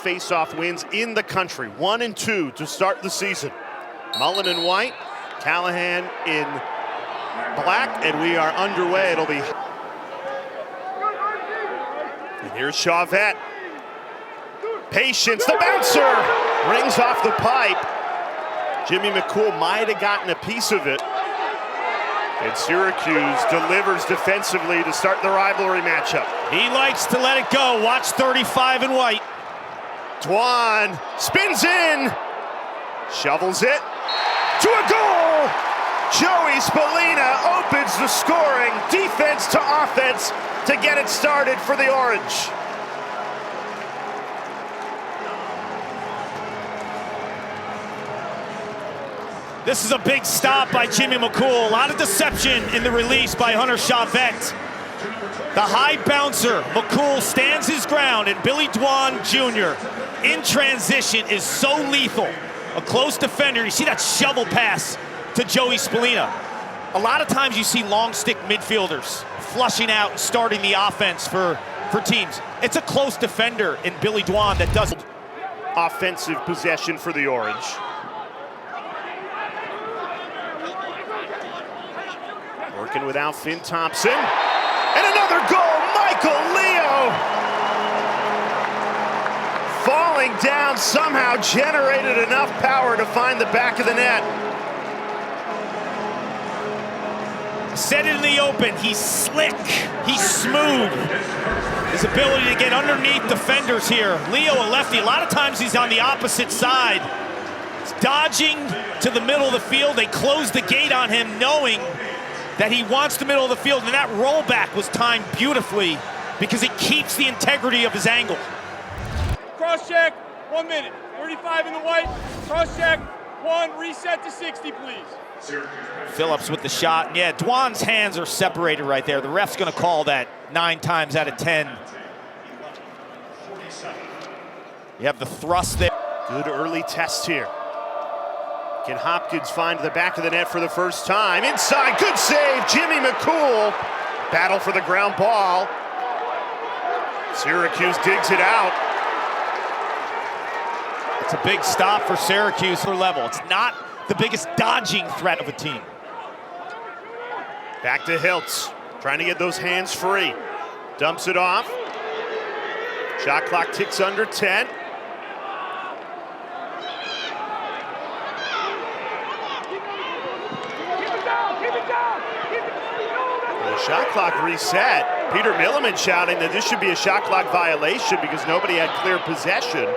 face-off wins in the country, 1 and 2 to start the season. Mullen in white, Callahan in black, and we are underway. It'll be. And here's Chauvet. Patience, the bouncer rings off the pipe. Jimmy McCool might have gotten a piece of it. And Syracuse delivers defensively to start the rivalry matchup. He likes to let it go. Watch 35 in white. Dwan spins in, shovels it to a goal. Joey Spallina opens the scoring, defense to offense to get it started for the Orange. This is a big stop by Jimmy McCool. A lot of deception in the release by Hunter Chauvet. The high bouncer, McCool stands his ground, and Billy Dwan Jr. in transition is so lethal. A close defender. You see that shovel pass to Joey Spallina. A lot of times you see long stick midfielders flushing out and starting the offense for teams. It's a close defender in Billy Dwan that does offensive possession for the Orange. Working without Finn Thompson. And another goal, Michael Leo! Falling down, somehow generated enough power to find the back of the net. Set it in the open. He's slick. He's smooth. His ability to get underneath defenders here. Leo, a lefty. A lot of times he's on the opposite side. He's dodging to the middle of the field. They close the gate on him knowing that he wants the middle of the field, and that rollback was timed beautifully because it keeps the integrity of his angle. Cross check, 1 minute. 35 in the white, cross check, 1, reset to 60, please. Phillips with the shot. Yeah, Dwan's hands are separated right there. The ref's gonna call that 9 times out of 10. You have the thrust there. Good early test here. Can Hopkins find the back of the net for the first time? Inside, good save, Jimmy McCool. Battle for the ground ball. Syracuse digs it out. It's a big stop for Syracuse for level. It's not the biggest dodging threat of a team. Back to Hiltz, trying to get those hands free. Dumps it off. Shot clock ticks under 10. The shot clock reset. Peter Milliman shouting that this should be a shot clock violation because nobody had clear possession.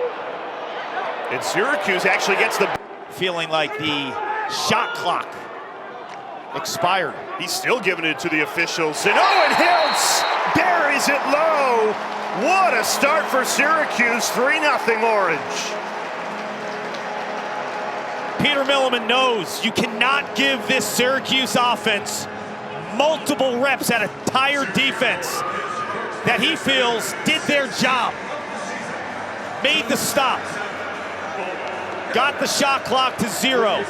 And Syracuse actually gets the... Feeling like the shot clock expired. He's still giving it to the officials. And Owen Hiltz buries it low. What a start for Syracuse, 3-0 Orange. Peter Milliman knows you cannot give this Syracuse offense multiple reps at a tired defense that he feels did their job, made the stop, got the shot clock to 0.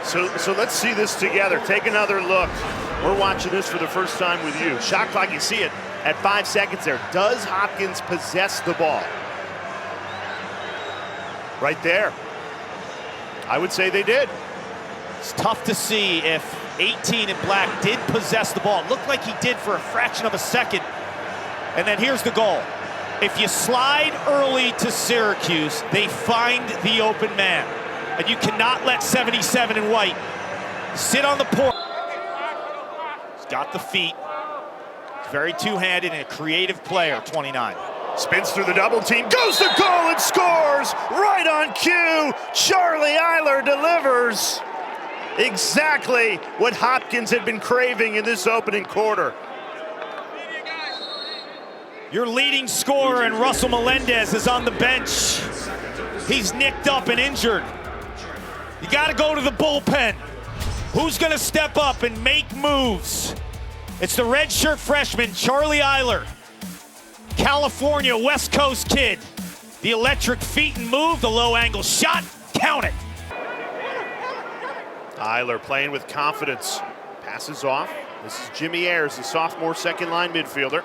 So let's see this together. Take another look. We're watching this for the first time with you. Shot clock, you see it at 5 seconds there. Does Hopkins possess the ball? Right there. I would say they did. It's tough to see if 18 in black did possess the ball. It looked like he did for a fraction of a second. And then here's the goal. If you slide early to Syracuse, they find the open man. And you cannot let 77 in white sit on the point. He's got the feet. He's very two-handed and a creative player, 29. Spins through the double team, goes to goal and scores! Right on cue, Charlie Eiler delivers. Exactly what Hopkins had been craving in this opening quarter. Your leading scorer and Russell Melendez is on the bench. He's nicked up and injured. You gotta go to the bullpen. Who's gonna step up and make moves? It's the redshirt freshman, Charlie Eiler. California West Coast kid. The electric feet and move, the low angle shot, count it. Eiler playing with confidence. Passes off. This is Jimmy Ayers, the sophomore second line midfielder.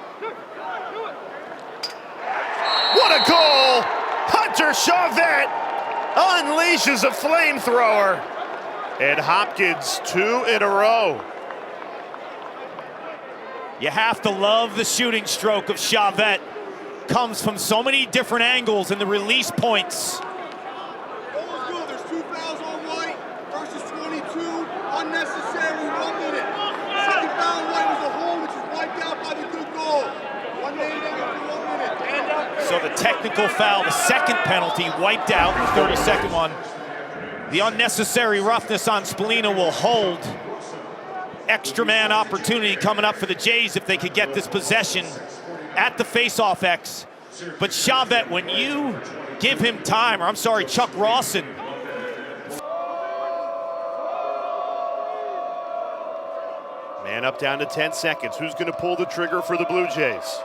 What a the goal. Hunter Chauvet unleashes a flamethrower. And Hopkins 2 in a row. You have to love the shooting stroke of Chauvet. Comes from so many different angles and the release points. There's 2 fouls on White versus 22. Unnecessary, 1 minute. Second foul on White was a hold, which is wiped out by the good goal. 1 minute after 1 minute. So the technical foul, the second penalty, wiped out, the 32nd one. The unnecessary roughness on Spallina will hold. Extra man opportunity coming up for the Jays if they could get this possession at the face-off X. But Chauvet, when you give him time, or I'm sorry, Chuck Rawson. Man up down to 10 seconds. Who's going to pull the trigger for the Blue Jays?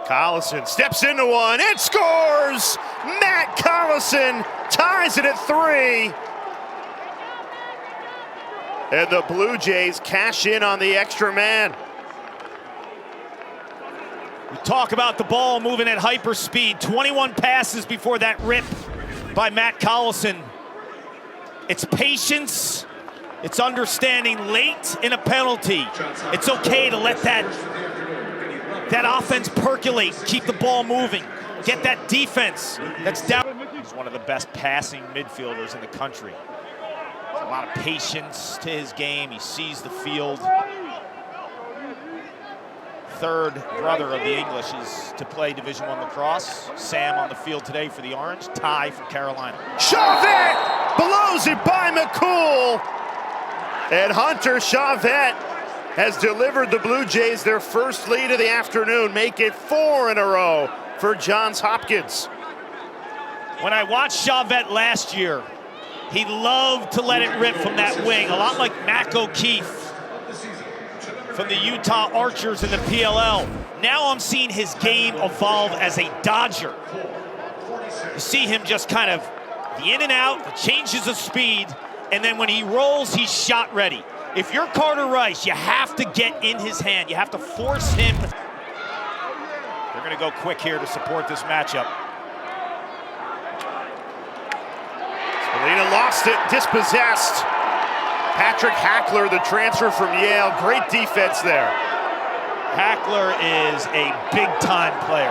Collison steps into one and scores! Matt Collison ties it at 3. And the Blue Jays cash in on the extra man. We talk about the ball moving at hyper speed. 21 passes before that rip by Matt Collison. It's patience. It's understanding late in a penalty. It's okay to let that offense percolate, keep the ball moving, get that defense that's down. He's one of the best passing midfielders in the country. There's a lot of patience to his game. He sees the field. Third brother of the English is to play Division I lacrosse. Sam on the field today for the Orange. Ty from Carolina. Chauvet blows it by McCool. And Hunter Chauvet has delivered the Blue Jays their first lead of the afternoon, make it 4 in a row for Johns Hopkins. When I watched Chauvet last year, he loved to let it rip from that wing, a lot like Mac O'Keefe from the Utah Archers in the PLL. Now I'm seeing his game evolve as a Dodger. You see him just kind of the in and out, the changes of speed, and then when he rolls, he's shot ready. If you're Carter Rice, you have to get in his hand. You have to force him. They're going to go quick here to support this matchup. Spallina lost it, dispossessed. Patrick Hackler, the transfer from Yale, great defense there. Hackler is a big-time player.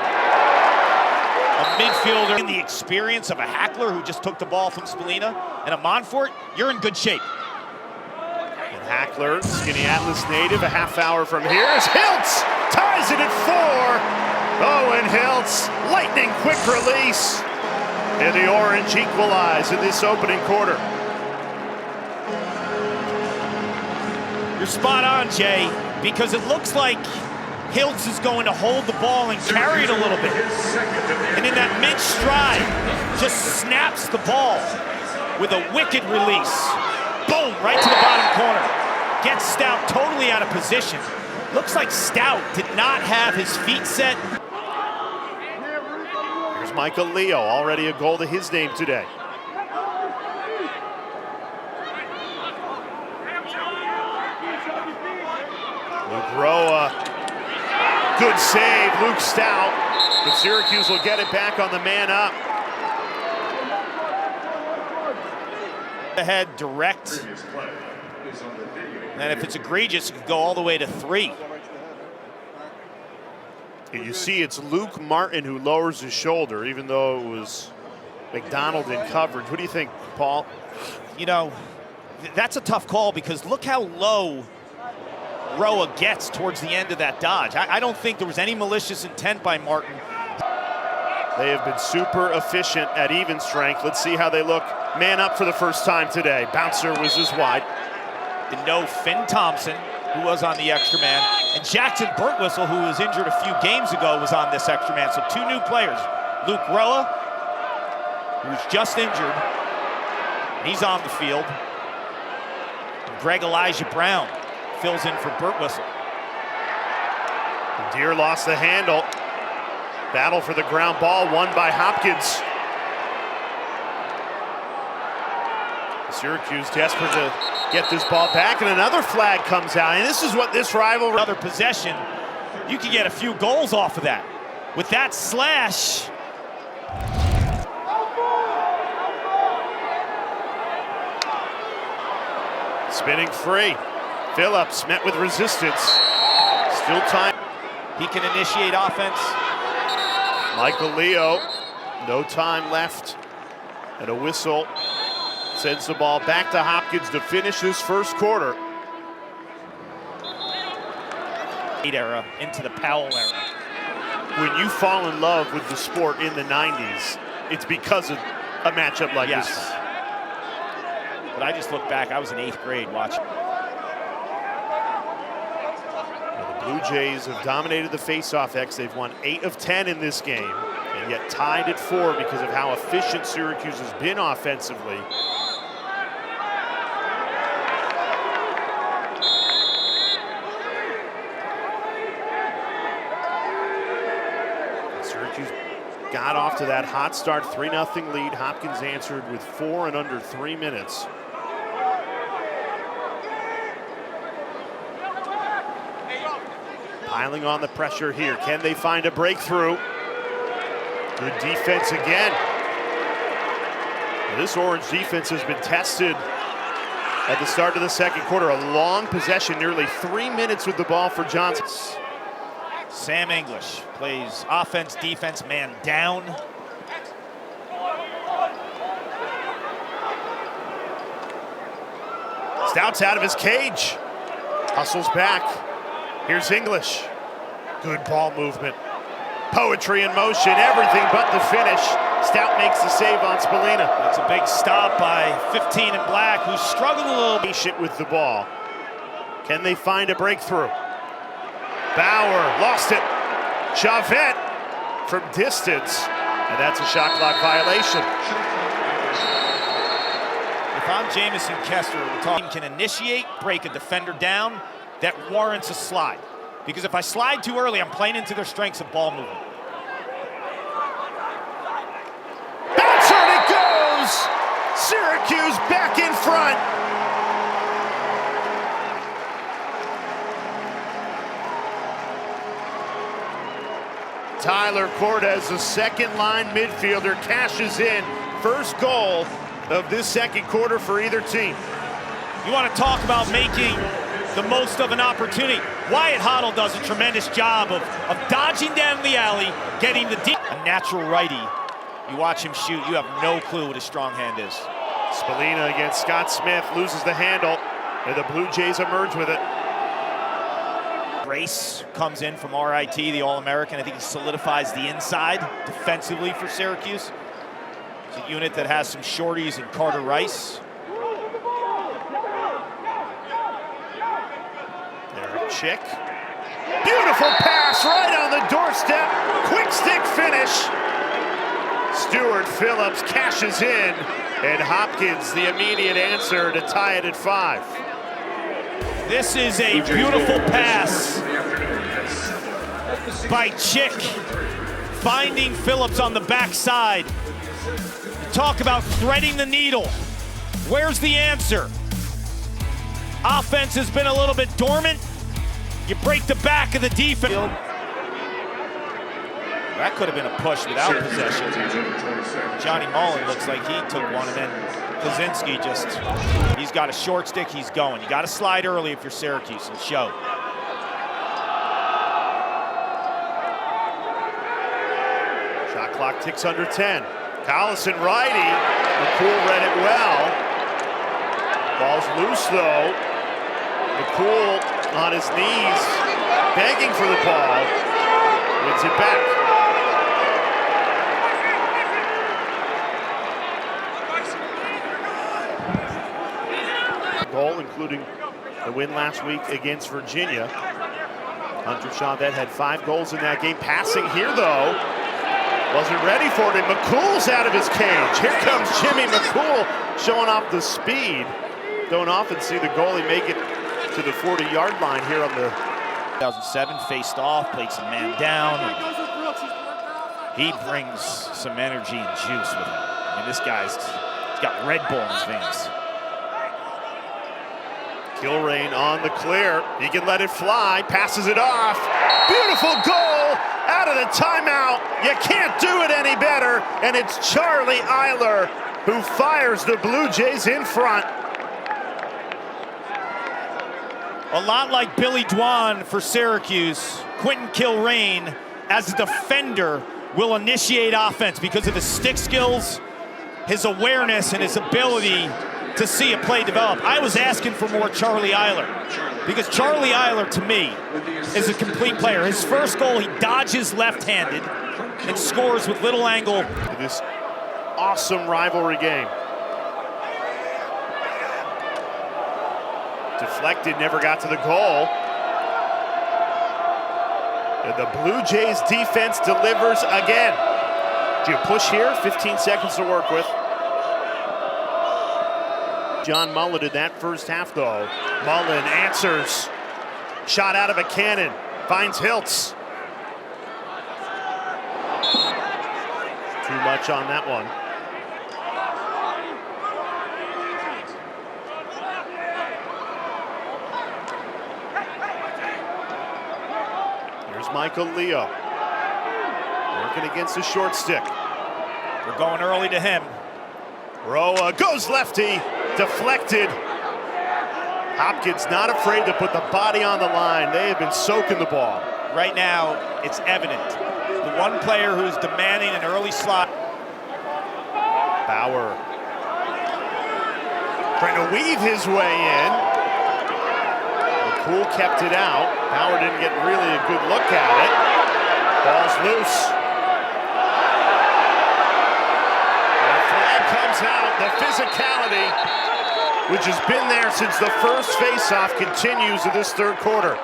A midfielder in the experience of a Hackler who just took the ball from Spallina and a Monfort, you're in good shape. Hackler, Skinny Atlas native, a half hour from here as Hiltz ties it at 4. Owen Hiltz, lightning quick release. And the Orange equalize in this opening quarter. You're spot on, Jay, because it looks like Hiltz is going to hold the ball and carry it a little bit. And in that mid-stride, just snaps the ball with a wicked release. Boom, right to the bottom corner. Gets Stout totally out of position. Looks like Stout did not have his feet set. Here's Michael Leo, already a goal to his name today. Luke Roa, good save, Luke Stout. But Syracuse will get it back on the man up. Ahead, direct. And if it's egregious, it could go all the way to 3. And you see it's Luke Martin who lowers his shoulder, even though it was McDonald in coverage. What do you think, Paul? You know, that's a tough call because look how low Roa gets towards the end of that dodge. I don't think there was any malicious intent by Martin. They have been super efficient at even strength. Let's see how they look. Man up for the first time today. Bouncer was just wide. And no Finn Thompson, who was on the extra man, and Jackson Burtwhistle, who was injured a few games ago, was on this extra man. So 2 new players. Luke Roa, who's just injured, and he's on the field. And Greg Elijah Brown fills in for Burtwhistle. Deere lost the handle. Battle for the ground ball, won by Hopkins. Syracuse desperate to get this ball back, and another flag comes out. And this is what this rivalry... Another possession, you can get a few goals off of that. With that slash. Spinning free. Phillips met with resistance. Still time. He can initiate offense. Michael Leo, no time left. And a whistle sends the ball back to Hopkins to finish this first quarter. Era into the Powell era. When you fall in love with the sport in the 90s, it's because of a matchup like this. But I just look back, I was in 8th grade watching. Well, the Blue Jays have dominated the faceoff X. They've won 8 of 10 in this game, and yet tied at 4 because of how efficient Syracuse has been offensively. Syracuse got off to that hot start, 3-0 lead. Hopkins answered with 4 in under 3 minutes. Piling on the pressure here. Can they find a breakthrough? Good defense again. Well, this Orange defense has been tested at the start of the second quarter. A long possession, nearly 3 minutes with the ball for Johnson. Sam English plays offense, defense, man down. Stout's out of his cage. Hustles back. Here's English. Good ball movement. Poetry in motion, everything but the finish. Stout makes the save on Spallina. That's a big stop by 15 in black, who's struggling a little bit. Patient with the ball. Can they find a breakthrough? Bauer lost it. Chavette from distance, and that's a shot clock violation. If I'm Jamison Kester, the team can initiate, break a defender down, that warrants a slide. Because if I slide too early, I'm playing into their strengths of ball movement. Bouncer, and it goes! Syracuse back in front. Tyler Cortez, the second-line midfielder, cashes in. First goal of this second quarter for either team. You want to talk about making the most of an opportunity. Wyatt Hoddle does a tremendous job of dodging down the alley, getting the deep. A natural righty. You watch him shoot, you have no clue what his strong hand is. Spallina against Scott Smith, loses the handle, and the Blue Jays emerge with it. Grace comes in from RIT, the All-American. I think he solidifies the inside defensively for Syracuse. It's a unit that has some shorties and Carter Rice. Eric Chick. Beautiful pass right on the doorstep. Quick stick finish. Stuart Phillips cashes in, and Hopkins the immediate answer to tie it at 5. This is a beautiful pass by Chick, finding Phillips on the backside. Talk about threading the needle. Where's the answer? Offense has been a little bit dormant. You break the back of the defense. That could have been a push without possession. Johnny Mullen looks like he took one, and then Kaczynski he's got a short stick, he's going. You got to slide early if you're Syracuse and show. Shot clock ticks under 10. Collison righty. McCool read it well. Ball's loose though. McCool on his knees, begging for the ball. Wins it back. Goal, including the win last week against Virginia. Hunter Chavette had 5 goals in that game. Passing here, though, wasn't ready for it, and McCool's out of his cage. Here comes Jimmy McCool showing off the speed. Don't often see the goalie make it to the 40-yard line here on the 2007, faced off, played some man down. He brings some energy and juice with him. I mean, this guy's got Red Bull in his veins. Kilrain on the clear. He can let it fly, passes it off. Beautiful goal out of the timeout. You can't do it any better. And it's Charlie Eiler who fires the Blue Jays in front. A lot like Billy Dwan for Syracuse, Quentin Kilrain, as a defender, will initiate offense because of his stick skills, his awareness, and his ability to see a play develop. I was asking for more Charlie Eiler because Charlie Eiler, to me, is a complete player. His first goal, he dodges left-handed and scores with little angle. This awesome rivalry game. Deflected, never got to the goal. And the Blue Jays defense delivers again. Do you push here? 15 seconds to work with. John Mullen did that first half, though. Mullen answers. Shot out of a cannon. Finds Hiltz. Too much on that one. Here's Michael Leo. Working against the short stick. We're going early to him. Roa goes lefty. Deflected. Hopkins not afraid to put the body on the line. They have been soaking the ball. Right now, it's evident. The one player who's demanding an early slot. Bauer trying to weave his way in. McCool kept it out. Bauer didn't get really a good look at it. Ball's loose. And the flag comes out. The physicality, which has been there since the first faceoff, continues in this third quarter.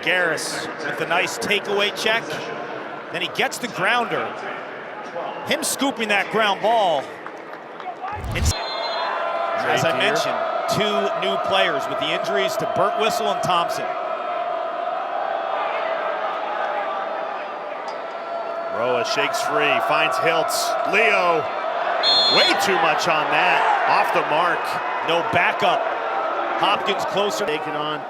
Garris with the nice takeaway check. Then he gets the grounder. Him scooping that ground ball. It's, as I mentioned, two new players with the injuries to Birtwistle and Thompson. Roa shakes free, finds Hiltz. Leo, way too much on that. Off the mark. No backup. Hopkins closer. Taken on.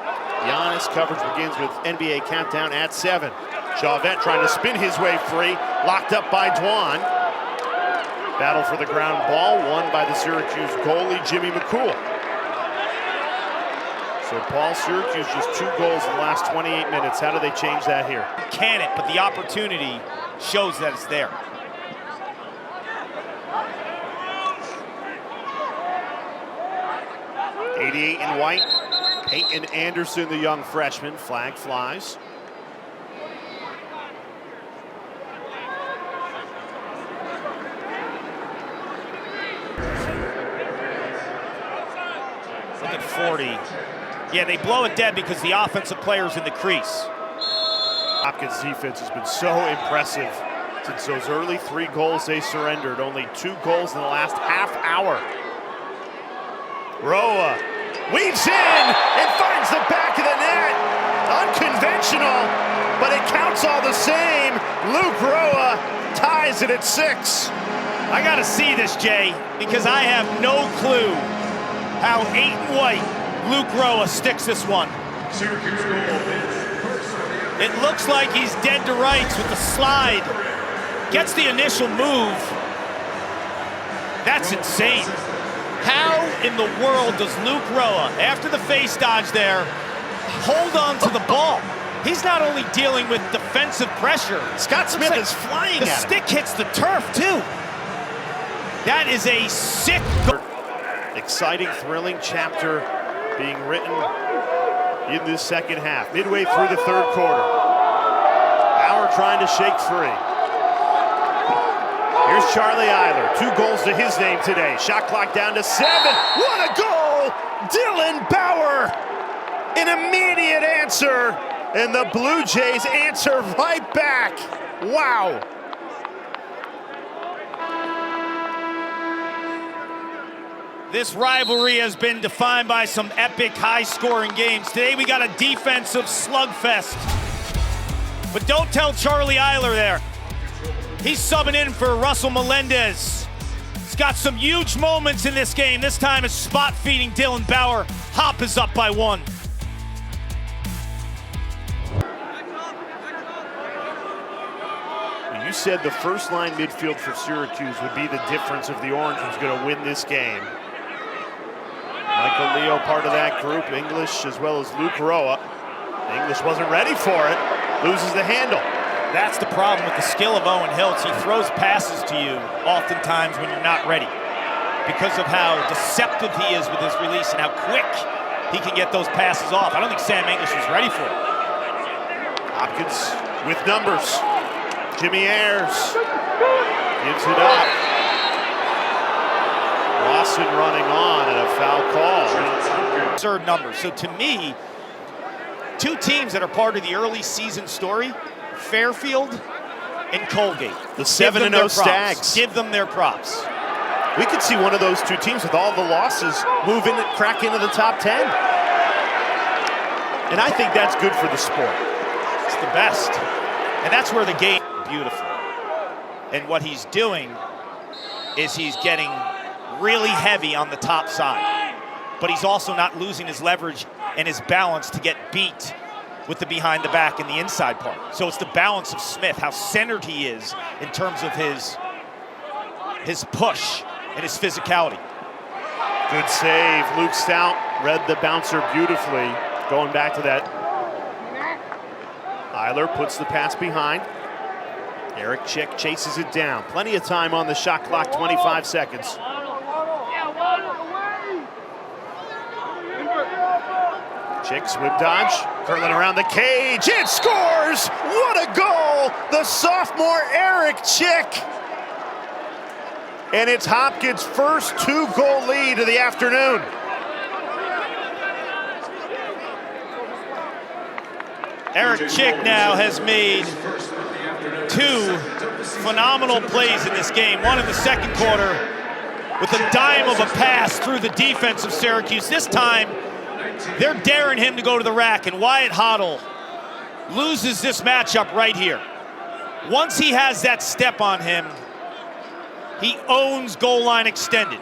Giannis, coverage begins with NBA countdown at 7. Chauvet trying to spin his way free. Locked up by Dwan. Battle for the ground ball, won by the Syracuse goalie, Jimmy McCool. So Paul, Syracuse just 2 goals in the last 28 minutes. How do they change that here? Can it, but the opportunity shows that it's there. '88 in white. Peyton Anderson, the young freshman. Flag flies. Look at 40. Yeah, they blow it dead because the offensive player's in the crease. Hopkins' defense has been so impressive since those early 3 goals they surrendered. Only 2 goals in the last half hour. Roa weaves in and finds the back of the net. Unconventional, but it counts all the same. Luke Roa ties it at 6. I gotta see this, Jay, because I have no clue how 8 and white Luke Roa sticks this one. It looks like he's dead to rights with the slide. Gets the initial move. That's insane. How in the world does Luke Roa, after the face dodge there, hold on to the ball? He's not only dealing with defensive pressure. Scott Smith is flying at the him. stick hits the turf, too. That is a sick goal. Exciting, thrilling chapter being written in this second half. Midway through the third quarter. Bauer trying to shake free. Here's Charlie Eiler, 2 goals to his name today. Shot clock down to 7. What a goal! Dylan Bauer, an immediate answer, and the Blue Jays answer right back. Wow. This rivalry has been defined by some epic high-scoring games. Today we got a defensive slugfest. But don't tell Charlie Eiler there. He's subbing in for Russell Melendez. got some huge moments in this game. This time it's spot feeding Dylan Bauer. Hop is up by 1. You said the first line midfield for Syracuse would be the difference if the Orange was going to win this game. Michael Leo part of that group, English as well as Luke Roa. English wasn't ready for it, loses the handle. That's the problem with the skill of Owen Hiltz. He throws passes to you oftentimes when you're not ready because of how deceptive he is with his release and how quick he can get those passes off. I don't think Sam English was ready for it. Hopkins with numbers. Jimmy Ayers gives it up. Lawson running on and a foul call. Third number. So to me, two teams that are part of the early season story, Fairfield and Colgate. The 7-0 Stags. Give them their props. We could see one of those two teams with all the losses moving and crack into the top 10. And I think that's good for the sport. It's the best. And that's where the game is beautiful. And what he's doing is he's getting really heavy on the top side. But he's also not losing his leverage and his balance to get beat with the behind the back and the inside part. So it's the balance of Smith, how centered he is in terms of his push and his physicality. Good save. Luke Stout read the bouncer beautifully. Going back to that. Eiler puts the pass behind. Eric Chick chases it down. Plenty of time on the shot clock, 25 seconds. Chick, whip dodge, curling around the cage, it scores! What a goal! The sophomore Eric Chick! And it's Hopkins' first 2-goal lead of the afternoon. Eric Chick now has made 2 phenomenal plays in this game. One in the second quarter with a dime of a pass through the defense of Syracuse. This time, they're daring him to go to the rack, and Wyatt Hoddle loses this matchup right here. Once he has that step on him, he owns goal line extended.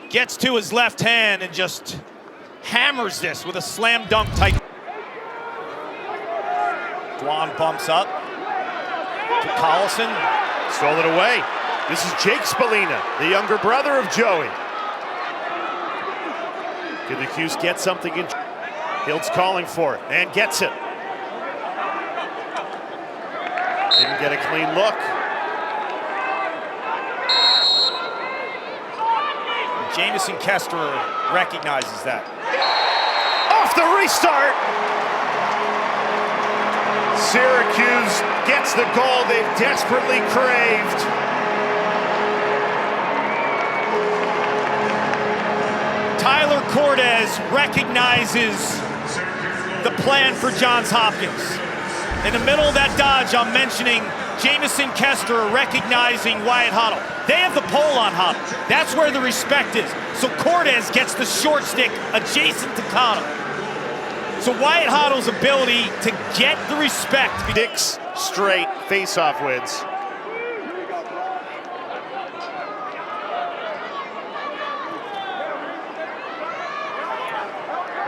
Gets to his left hand and just hammers this with a slam dunk type. Dwan bumps up to Collison. Stole it away. This is Jake Spallina, the younger brother of Joey. Can the Cuse get something in? Hiltz calling for it and gets it. Didn't get a clean look. Jamison Kesterer recognizes that. Off the restart. Syracuse gets the goal they've desperately craved. Tyler Cortez recognizes the plan for Johns Hopkins. In the middle of that dodge, I'm mentioning Jamison Kesterer recognizing Wyatt Hoddle. They have the pole on Hoddle. That's where the respect is. So Cortez gets the short stick adjacent to Cotto. So Wyatt Hoddle's ability to get the respect. 6 straight face-off wins.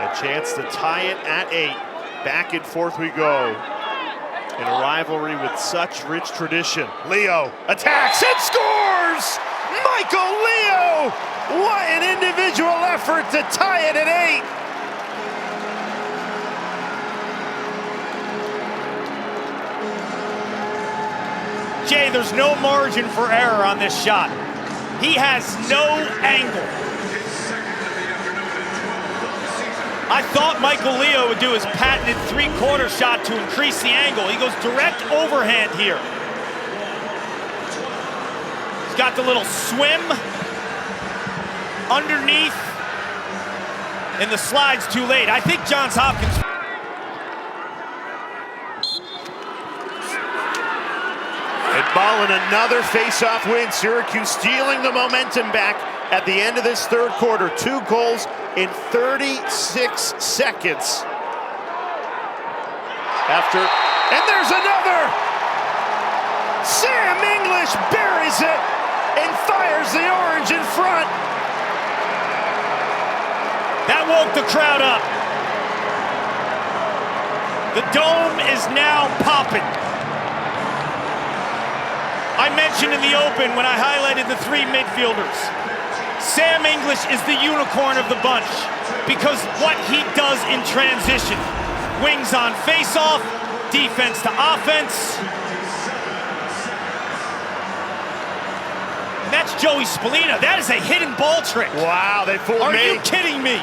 A chance to tie it at 8. Back and forth we go. In a rivalry with such rich tradition. Leo attacks and scores! Michael Leo! What an individual effort to tie it at 8. Jay, there's no margin for error on this shot. He has no angle. I thought Michael Leo would do his patented 3-quarter shot to increase the angle. He goes direct overhand here. He's got the little swim underneath, and the slide's too late. I think Johns Hopkins. And Ballin, another face-off win. Syracuse stealing the momentum back at the end of this third quarter. 2 goals in 36 seconds. And there's another! Sam English buries it! and fires the Orange in front. That woke the crowd up. The dome is now popping. I mentioned in the open when I highlighted the three midfielders, Sam English is the unicorn of the bunch because what he does in transition, wings on face-off, defense to offense. And that's Joey Spallina. That is a hidden ball trick. Wow, they fooled me. Are you kidding me?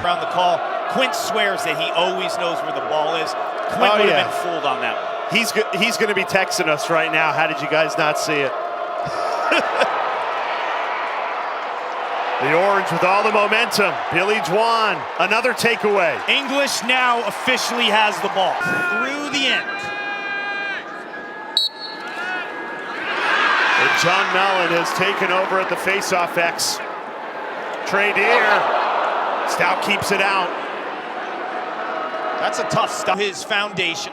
Around the call, Quint swears that he always knows where the ball is. Quint would have been fooled on that one. He's going to be texting us right now. How did you guys not see it? The Orange with all the momentum. Billy Dwan, another takeaway. English now officially has the ball through the end. And John Mellon has taken over at the faceoff X. Trey Deer. Stout keeps it out. That's a tough stuff. His foundation,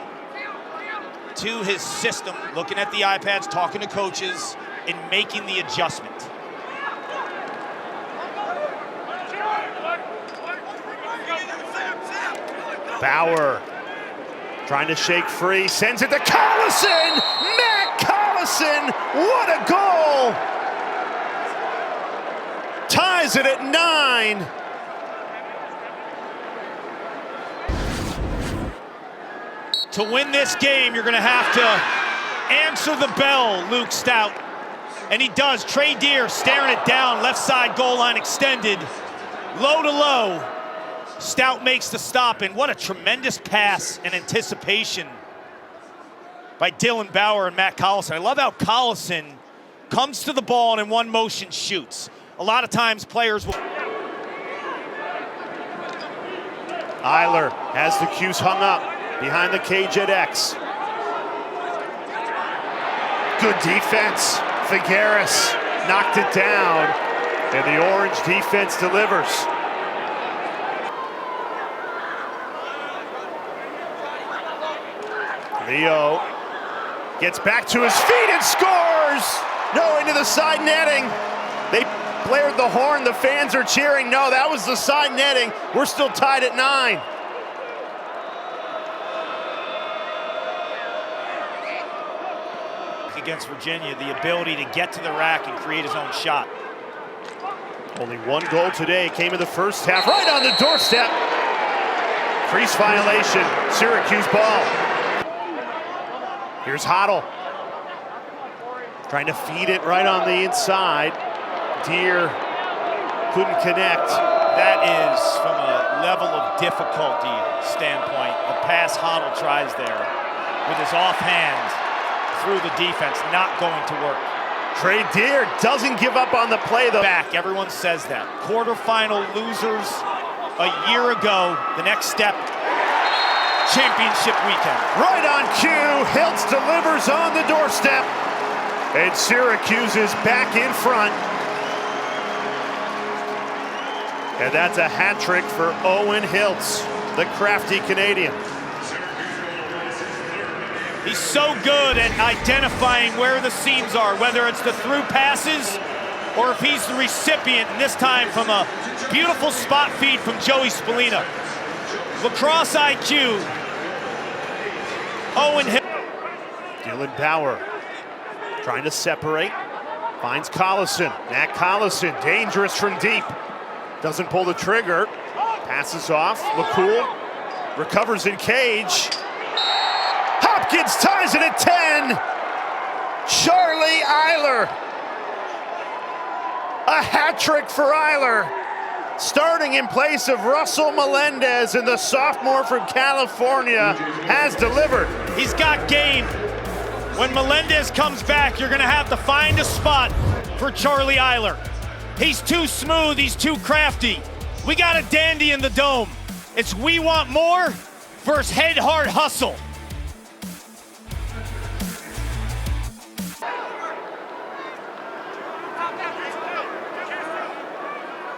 to his system, looking at the iPads, talking to coaches, and making the adjustment. Bauer trying to shake free, sends it to Collison! Matt Collison, what a goal! Ties it at 9. To win this game, you're gonna have to answer the bell, Luke Stout. And he does. Trey Deer staring it down, left side goal line extended, low to low. Stout makes the stop, and what a tremendous pass and anticipation by Dylan Bauer and Matt Collison. I love how Collison comes to the ball and in one motion shoots. A lot of times players will... Eiler has the cues hung up behind the cage at X. Good defense. Figueres knocked it down, and the Orange defense delivers. Leo gets back to his feet and scores! No, into the side netting. They blared the horn, the fans are cheering. No, that was the side netting. We're still tied at 9. Against Virginia, the ability to get to the rack and create his own shot. Only one goal today, came in the first half, right on the doorstep. Crease violation, Syracuse ball. Here's Hoddle. Trying to feed it right on the inside. Deer couldn't connect. That is, from a level of difficulty standpoint, the pass Hoddle tries there with his offhand through the defense, not going to work. Trey Deer doesn't give up on the play though. Back, everyone says that. Quarterfinal losers a year ago, the next step, championship weekend. Right on cue, Hiltz delivers on the doorstep. And Syracuse is back in front. And that's a hat trick for Owen Hiltz, the crafty Canadian. He's so good at identifying where the seams are, whether it's the through passes or if he's the recipient, and this time from a beautiful spot feed from Joey Spallina. Lacrosse IQ, Owen Hiltz. Dylan Bauer trying to separate, finds Collison. Matt Collison, dangerous from deep. Doesn't pull the trigger, passes off. LaCool recovers in cage. Hopkins ties it at 10. Charlie Eiler. A hat trick for Eiler. Starting in place of Russell Melendez, and the sophomore from California has delivered. He's got game. When Melendez comes back, you're gonna have to find a spot for Charlie Eiler. He's too smooth, he's too crafty. We got a dandy in the dome. It's we want more versus head hard hustle.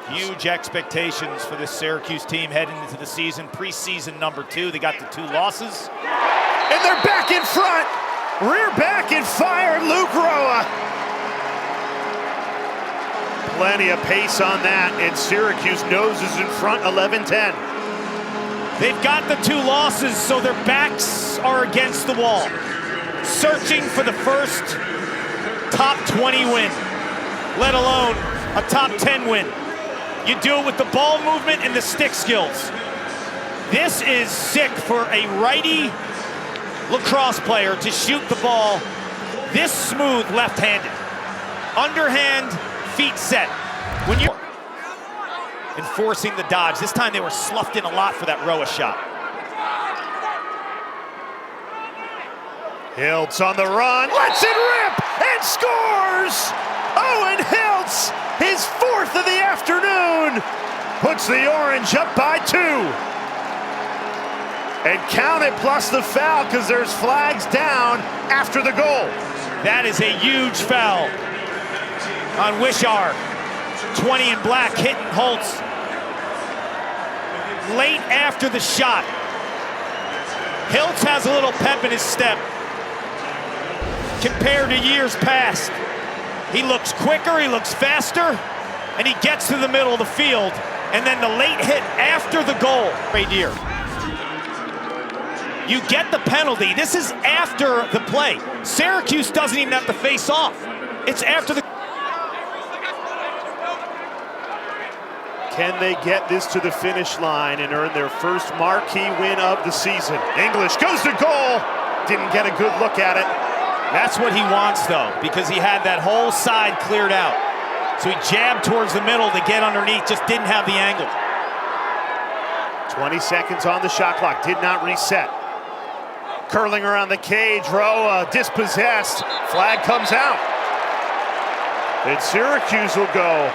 Huge expectations for this Syracuse team heading into the season. Preseason number 2, they got the 2 losses. And they're back in front. Rear back and fire, Luke Roa. Plenty of pace on that, and Syracuse noses in front 11-10. They've got the 2 losses, so their backs are against the wall, searching for the first top 20 win, let alone a top 10 win. You do it with the ball movement and the stick skills. This is sick for a righty lacrosse player to shoot the ball this smooth left-handed. Underhand, feet set. When you're enforcing the dodge, this time they were sloughed in a lot for that Roa shot. Hiltz on the run, lets it rip, and scores! Owen Hiltz, his 4th of the afternoon, puts the Orange up by 2. And count it plus the foul, because there's flags down after the goal. That is a huge foul on Wishar. 20 in black hitting Holtz late after the shot. Hiltz has a little pep in his step compared to years past. He looks quicker, he looks faster, and he gets to the middle of the field. And then the late hit after the goal. Right here. You get the penalty. This is after the play. Syracuse doesn't even have to face off. It's after the... Can they get this to the finish line and earn their first marquee win of the season? English goes to goal. Didn't get a good look at it. That's what he wants, though, because he had that whole side cleared out. So he jabbed towards the middle to get underneath, just didn't have the angle. 20 seconds on the shot clock, did not reset. Curling around the cage, Roa dispossessed. Flag comes out. And Syracuse will go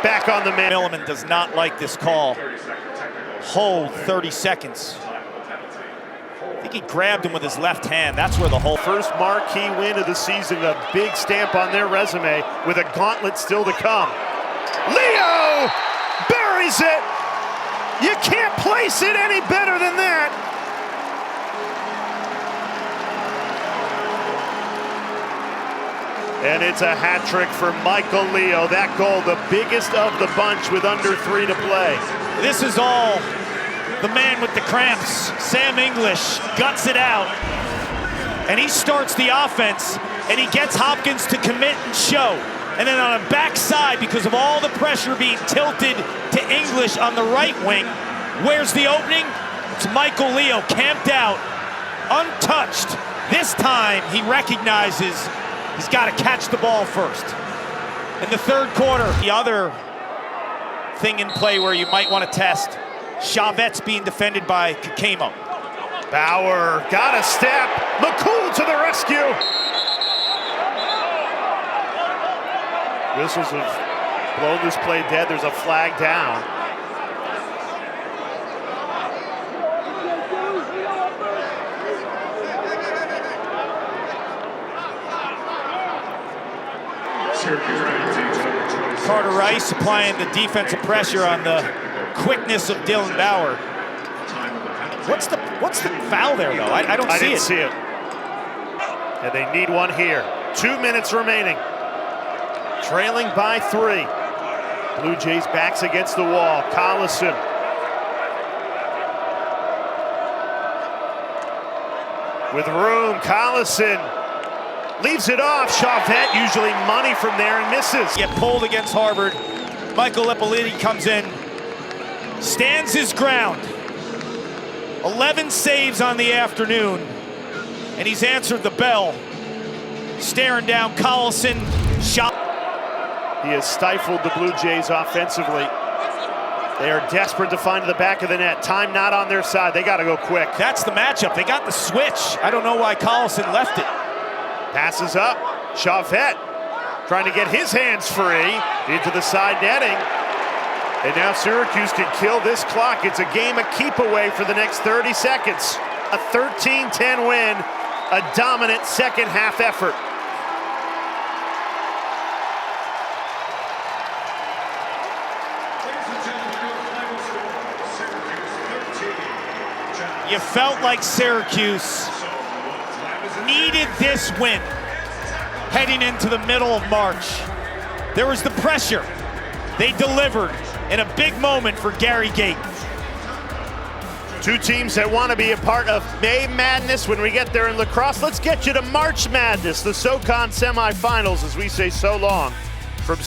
back on the man. Milliman does not like this call. Hold 30 seconds. I think he grabbed him with his left hand. That's where the whole... First marquee win of the season, a big stamp on their resume with a gauntlet still to come. Leo buries it. You can't place it any better than that. And it's a hat trick for Michael Leo. That goal, the biggest of the bunch with under 3 to play. This is all the man with the cramps. Sam English guts it out. And he starts the offense, and he gets Hopkins to commit and show. And then on a backside, because of all the pressure being tilted to English on the right wing, where's the opening? It's Michael Leo camped out, untouched. This time he recognizes he's got to catch the ball first. In the third quarter, the other thing in play where you might want to test, Chavette's being defended by Kakemo. Bauer got a step. McCool to the rescue. Whistles have blown this play dead. There's a flag down. Carter Rice applying the defensive pressure on the quickness of Dylan Bauer. What's the foul there, though? I don't see it. I didn't see it. And they need one here. 2 minutes remaining. Trailing by 3. Blue Jays backs against the wall. Collison. With room, Collison leaves it off. Chavette usually money from there and misses. Get pulled against Harvard. Michael Ippoliti comes in, stands his ground. 11 saves on the afternoon, and he's answered the bell. Staring down Collison. Shot. He has stifled the Blue Jays offensively. They are desperate to find the back of the net. Time not on their side. They got to go quick. That's the matchup. They got the switch. I don't know why Collison left it. Passes up. Chavette trying to get his hands free into the side netting. And now Syracuse can kill this clock. It's a game of keep away for the next 30 seconds. A 13-10 win, a dominant second half effort. You felt like Syracuse needed this win heading into the middle of March. There was the pressure. They delivered in a big moment for Gary Gate. Two teams that want to be a part of May Madness when we get there in lacrosse. Let's get you to March Madness, the SoCon semifinals, as we say so long.